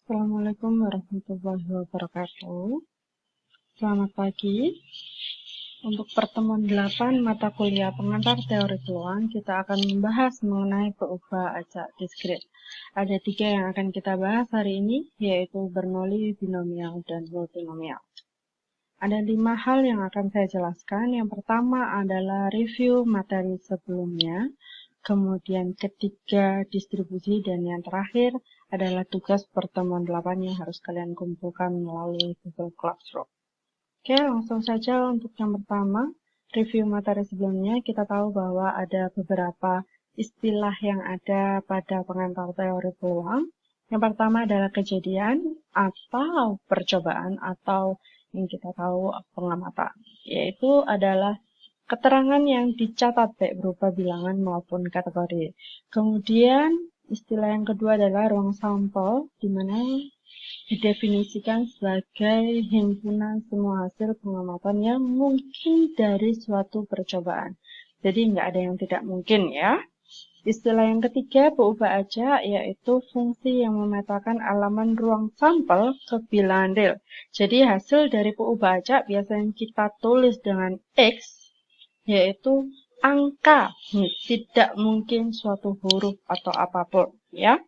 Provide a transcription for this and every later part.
Assalamualaikum warahmatullahi wabarakatuh. Selamat pagi. Untuk pertemuan 8 mata kuliah pengantar teori peluang, kita akan membahas mengenai peubah acak diskrit. Ada 3 yang akan kita bahas hari ini, yaitu Bernoulli, binomial, dan multinomial. Ada 5 hal yang akan saya jelaskan. Yang pertama adalah review materi sebelumnya, kemudian ketiga distribusi, dan yang terakhir adalah tugas pertemuan 8 yang harus kalian kumpulkan melalui Google Classroom. Oke, langsung saja untuk yang pertama, review materi sebelumnya. Kita tahu bahwa ada beberapa istilah yang ada pada pengantar teori peluang. Yang pertama adalah kejadian atau percobaan atau yang kita tahu pengamatan, yaitu adalah keterangan yang dicatat baik berupa bilangan maupun kategori. Kemudian istilah yang kedua adalah ruang sampel, di mana didefinisikan sebagai himpunan semua hasil pengamatan yang mungkin dari suatu percobaan. Jadi nggak ada yang tidak mungkin ya. Istilah yang ketiga, peubah acak, yaitu fungsi yang memetakan elemen ruang sampel ke bilangan real. Jadi hasil dari peubah acak biasanya kita tulis dengan X, yaitu angka, tidak mungkin suatu huruf atau apapun ya.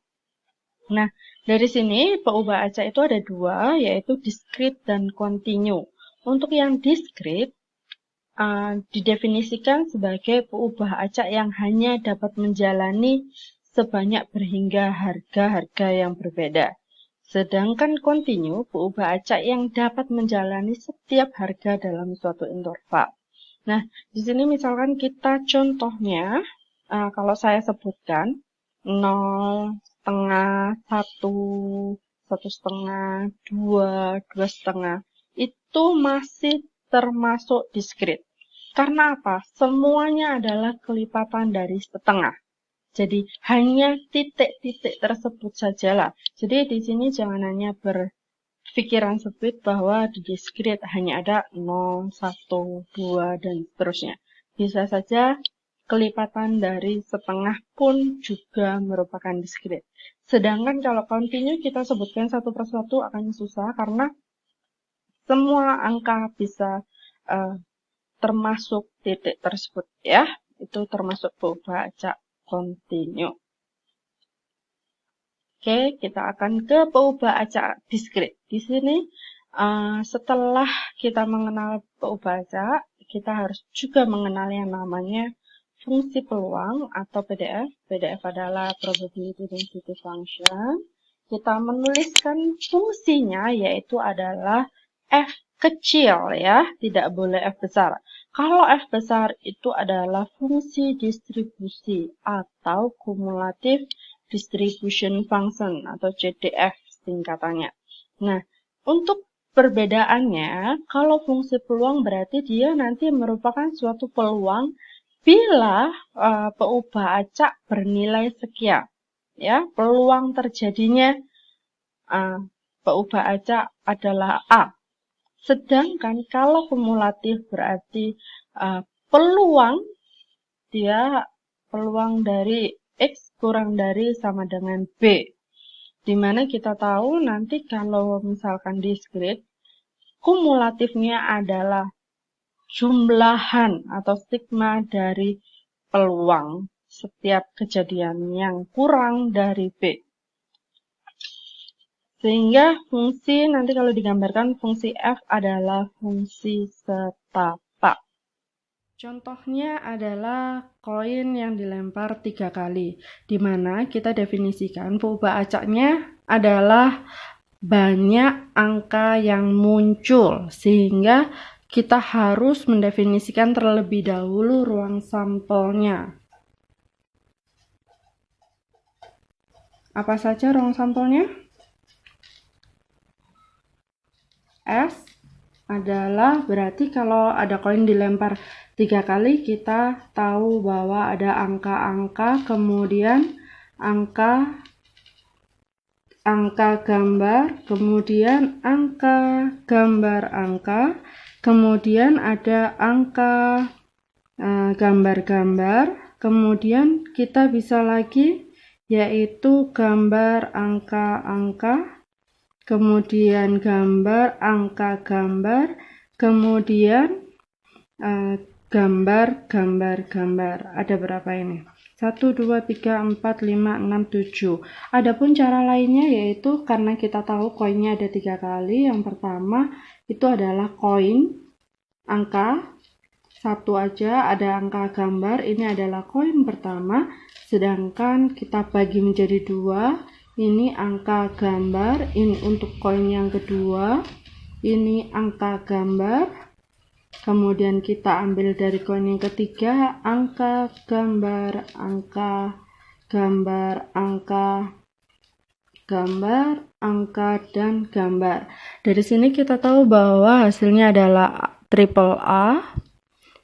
Nah, dari sini peubah acak itu ada 2, yaitu diskrit dan kontinu. Untuk yang diskrit didefinisikan sebagai peubah acak yang hanya dapat menjalani sebanyak berhingga harga-harga yang berbeda. Sedangkan kontinu, peubah acak yang dapat menjalani setiap harga dalam suatu interval. Nah, di sini misalkan kita contohnya, kalau saya sebutkan 0, setengah, 1, 1,5, 2, 2,5, itu masih termasuk diskrit. Karena apa? Semuanya adalah kelipatan dari setengah. Jadi hanya titik-titik tersebut sajalah. Jadi di sini jangan hanya berpikiran sempit bahwa di diskrit hanya ada 0, 1, 2, dan seterusnya. Bisa saja kelipatan dari setengah pun juga merupakan diskrit. Sedangkan kalau kontinu kita sebutkan satu persatu akan susah karena semua angka bisa termasuk titik tersebut ya. Itu termasuk peubah acak kontinu. Oke, kita akan ke peubah acak diskrit. Di sini setelah kita mengenal peubah acak, kita harus juga mengenal yang namanya fungsi peluang atau PDF. PDF adalah probability density function. Kita menuliskan fungsinya yaitu adalah F kecil ya, tidak boleh F besar. Kalau F besar itu adalah fungsi distribusi atau cumulative distribution function atau CDF singkatannya. Nah, untuk perbedaannya, kalau fungsi peluang berarti dia nanti merupakan suatu peluang bila peubah acak bernilai sekian. Ya, peluang terjadinya peubah acak adalah A. Sedangkan kalau kumulatif berarti peluang dari X kurang dari sama dengan B. Dimana kita tahu nanti kalau misalkan diskrit, kumulatifnya adalah jumlahan atau sigma dari peluang setiap kejadian yang kurang dari B. Sehingga fungsi nanti kalau digambarkan fungsi F adalah fungsi setapak. Contohnya adalah koin yang dilempar 3 kali, di mana kita definisikan peubah acaknya adalah banyak angka yang muncul, sehingga kita harus mendefinisikan terlebih dahulu ruang sampelnya. Apa saja ruang sampelnya? S adalah berarti kalau ada koin dilempar 3 kali, kita tahu bahwa ada angka-angka, kemudian angka gambar, kemudian angka gambar angka, kemudian ada angka gambar-gambar, kemudian kita bisa lagi yaitu gambar angka-angka, kemudian gambar, angka gambar, kemudian gambar. Ada berapa ini? 1, 2, 3, 4, 5, 6, 7. Adapun cara lainnya yaitu karena kita tahu koinnya ada 3 kali. Yang pertama itu adalah koin angka 1 aja, ada angka gambar. Ini adalah koin pertama, sedangkan kita bagi menjadi 2. Ini angka gambar, ini untuk koin yang kedua, ini angka gambar. Kemudian kita ambil dari koin yang ketiga, angka gambar, angka gambar, angka gambar, angka, dan gambar. Dari sini kita tahu bahwa hasilnya adalah triple A.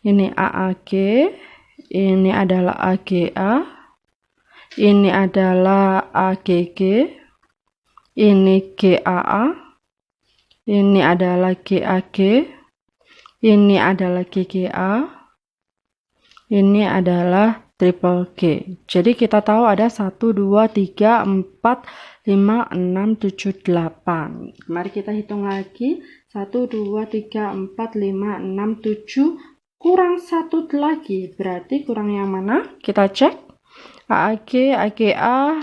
Ini AAG, ini adalah AGA, ini adalah AGG, ini GAA, ini adalah GAG, ini adalah GGA, ini adalah triple G. Jadi kita tahu ada 1, 2, 3, 4, 5, 6, 7, 8. Mari kita hitung lagi. 1, 2, 3, 4, 5, 6, 7. Kurang 1 lagi. Berarti kurang yang mana? Kita cek. AAG, AGA,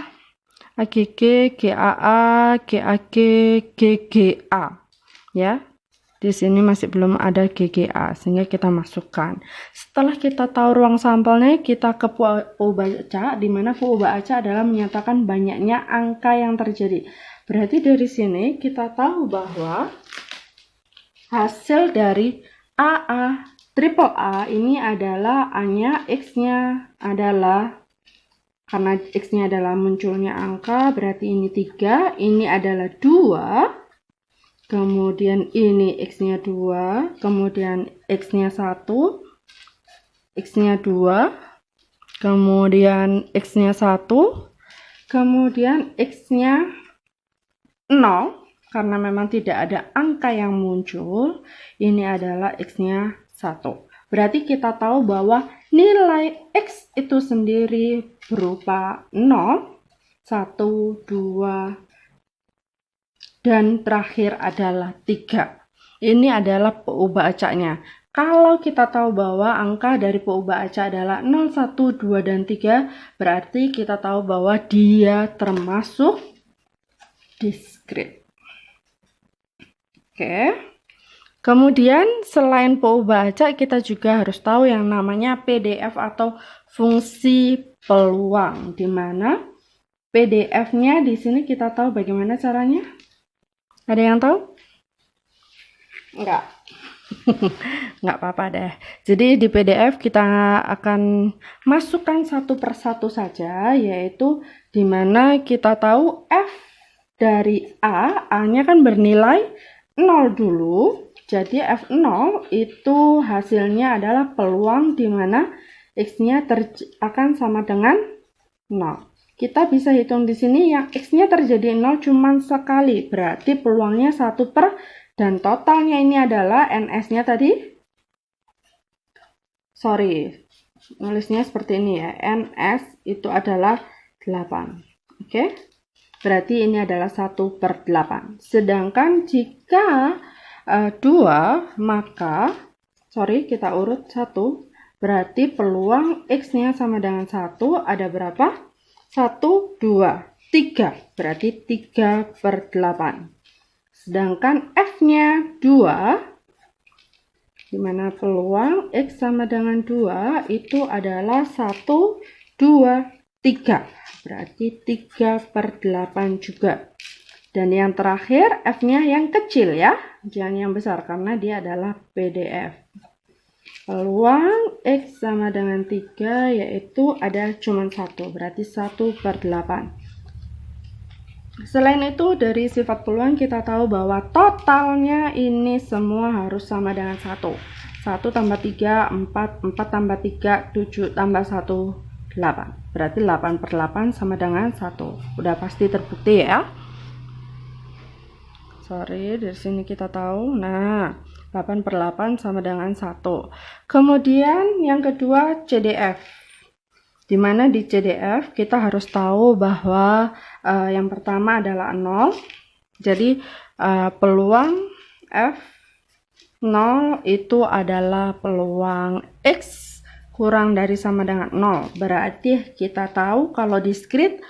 AGG, GAA, GAG, GGA. Ya. Di sini masih belum ada GGA, sehingga kita masukkan. Setelah kita tahu ruang sampelnya, kita ke PU baca, di mana PU baca adalah menyatakan banyaknya angka yang terjadi. Berarti dari sini kita tahu bahwa hasil dari AA, triple A ini adalah A-nya, X-nya adalah, karena X-nya adalah munculnya angka, berarti ini 3, ini adalah 2, kemudian ini X-nya 2, kemudian X-nya 1, X-nya 2, kemudian X-nya 1, kemudian X-nya 0, karena memang tidak ada angka yang muncul, ini adalah X-nya 1. Berarti kita tahu bahwa nilai X itu sendiri berupa 0, 1, 2, dan terakhir adalah 3. Ini adalah PU bacanya. Kalau kita tahu bahwa angka dari PU baca adalah 0, 1, 2, dan 3, berarti kita tahu bahwa dia termasuk diskrit. Oke. Kemudian selain PU baca, kita juga harus tahu yang namanya PDF atau fungsi peluang, di mana PDF-nya di sini kita tahu bagaimana caranya. Ada yang tahu? Enggak. Enggak apa-apa deh. Jadi di PDF kita akan masukkan satu persatu saja, yaitu di mana kita tahu F dari A-nya kan bernilai 0 dulu. Jadi F0 itu hasilnya adalah peluang di mana X-nya akan sama dengan 0. Kita bisa hitung di sini yang X-nya terjadi 0 cuma sekali. Berarti peluangnya 1 per, dan totalnya ini adalah NS-nya tadi. Nulisnya seperti ini ya. NS itu adalah 8. Oke. Berarti ini adalah 1 per 8. Sedangkan jika 2, maka kita urut 1, berarti peluang X-nya sama dengan 1 ada berapa? 1, 2, 3, berarti 3 per 8. Sedangkan F-nya 2, di mana peluang X sama dengan 2 itu adalah 1, 2, 3, berarti 3 per 8 juga. Dan yang terakhir F-nya yang kecil ya, jangan yang besar karena dia adalah PDF. Peluang X sama dengan 3 yaitu ada cuma 1, berarti 1 per 8. Selain itu dari sifat peluang kita tahu bahwa totalnya ini semua harus sama dengan 1. 1 tambah 3, 4, 4 tambah 3, 7 tambah 1, 8. Berarti 8 per 8 sama dengan 1. Udah pasti terbukti ya. Dari sini kita tahu, 8 per 8 sama dengan 1. Kemudian yang kedua CDF. Di mana di CDF kita harus tahu bahwa yang pertama adalah 0, Jadi peluang F0 itu adalah peluang X kurang dari sama dengan 0. Berarti kita tahu kalau diskrit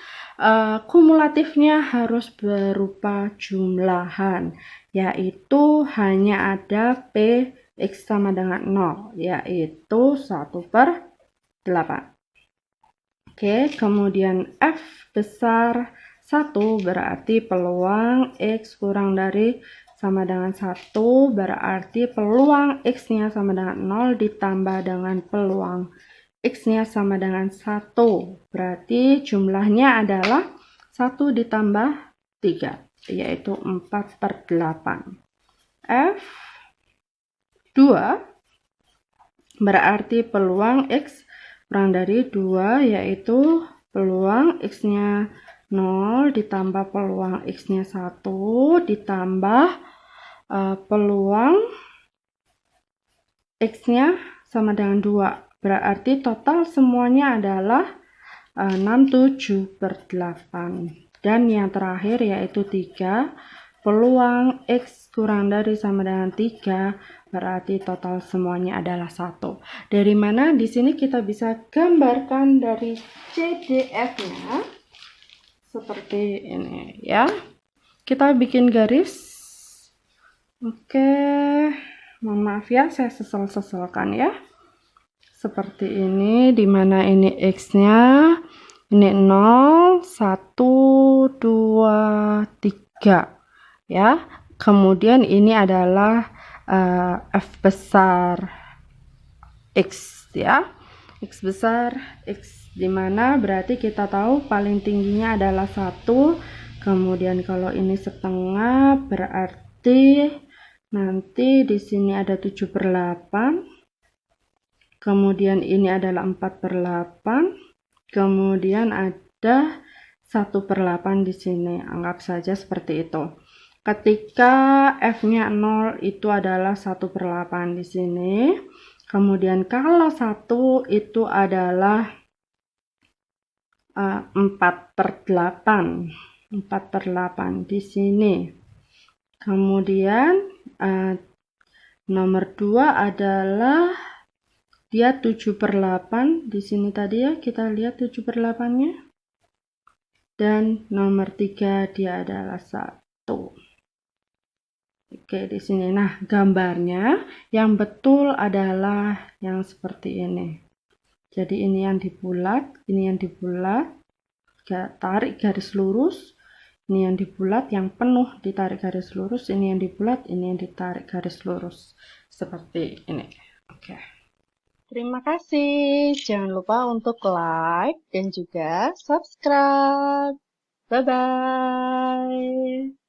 kumulatifnya harus berupa jumlahan, yaitu hanya ada P X sama dengan 0, yaitu 1/8. Oke, kemudian F besar 1 berarti peluang X kurang dari sama dengan 1, berarti peluang X-nya sama dengan 0 ditambah dengan peluang X-nya sama dengan 1. Berarti jumlahnya adalah 1 ditambah 3, yaitu 4/8. F2 berarti peluang X kurang dari 2, yaitu peluang X-nya 0 ditambah peluang X-nya 1 ditambah peluang X-nya sama dengan 2. Berarti total semuanya adalah 6/7/8. Dan yang terakhir yaitu 3. Peluang X kurang dari sama dengan 3. Berarti total semuanya adalah 1. Dari mana? Di sini kita bisa gambarkan dari CDF-nya. Seperti ini ya. Kita bikin garis. Oke, mohon maaf ya, saya sesal-sesalkan ya. Seperti ini, dimana ini X-nya, ini 0, 1, 2, 3. Ya, kemudian ini adalah F besar X ya. X besar X, dimana berarti kita tahu paling tingginya adalah 1. Kemudian kalau ini setengah berarti nanti di sini ada 7/8. Kemudian ini adalah 4/8. Kemudian ada 1/8 di sini. Anggap saja seperti itu. Ketika F-nya 0 itu adalah 1/8 di sini. Kemudian kalau 1 itu adalah 4/8. 4/8 di sini. Kemudian nomor 2 adalah dia 7/8 di sini tadi ya, kita lihat 7/8-nya. Dan nomor 3 dia adalah 1. Oke, di sini. Nah, gambarnya yang betul adalah yang seperti ini. Jadi ini yang dibulat, ini yang dibulat. Tarik garis lurus. Ini yang dibulat, yang penuh ditarik garis lurus. Ini yang dibulat, ini yang ditarik garis lurus. Seperti ini. Oke. Terima kasih. Jangan lupa untuk like dan juga subscribe. Bye-bye.